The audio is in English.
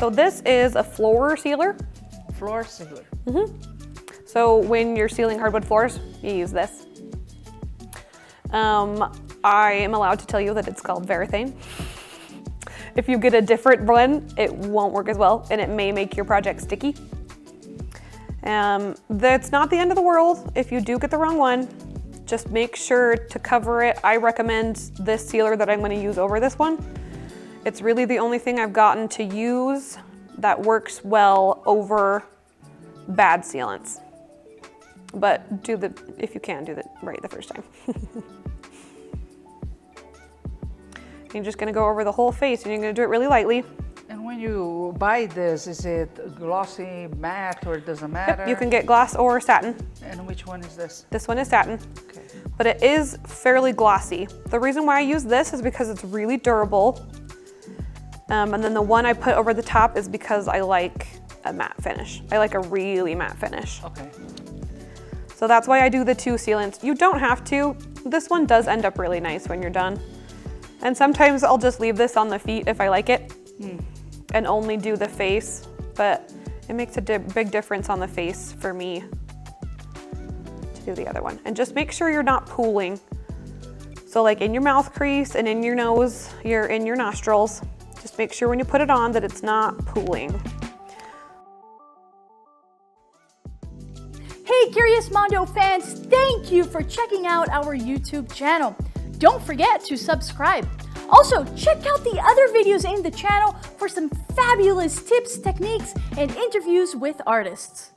So this is a floor sealer. Floor sealer. So when you're sealing hardwood floors, you use this. I am allowed to tell you that it's called Varathane. If you get a different one, it won't work as well, and it may make your project sticky. That's not the end of the world if you do get the wrong one. Just make sure to cover it. I recommend this sealer that I'm going to use over this one. It's really the only thing I've gotten to use that works well over bad sealants. But if you can, do it right the first time. You're just gonna go over the whole face and you're gonna do it really lightly. And when you buy this, is it glossy, matte, or it doesn't matter? Yep, you can get gloss or satin. And which one is this? This one is satin, Okay. but it is fairly glossy. The reason why I use this is because it's really durable. And then the one I put over the top is because I like a matte finish. I like a really matte finish. Okay. So that's why I do the two sealants. You don't have to. This one does end up really nice when you're done. And sometimes I'll just leave this on the feet if I like it and only do the face, but it makes a big difference on the face for me to do the other one. And just make sure you're not pooling. So like in your mouth crease and in your nose, in your nostrils, just make sure when you put it on that it's not pooling. Hey Curious Mondo fans, thank you for checking out our YouTube channel. Don't forget to subscribe. Also, check out the other videos in the channel for some fabulous tips, techniques, and interviews with artists.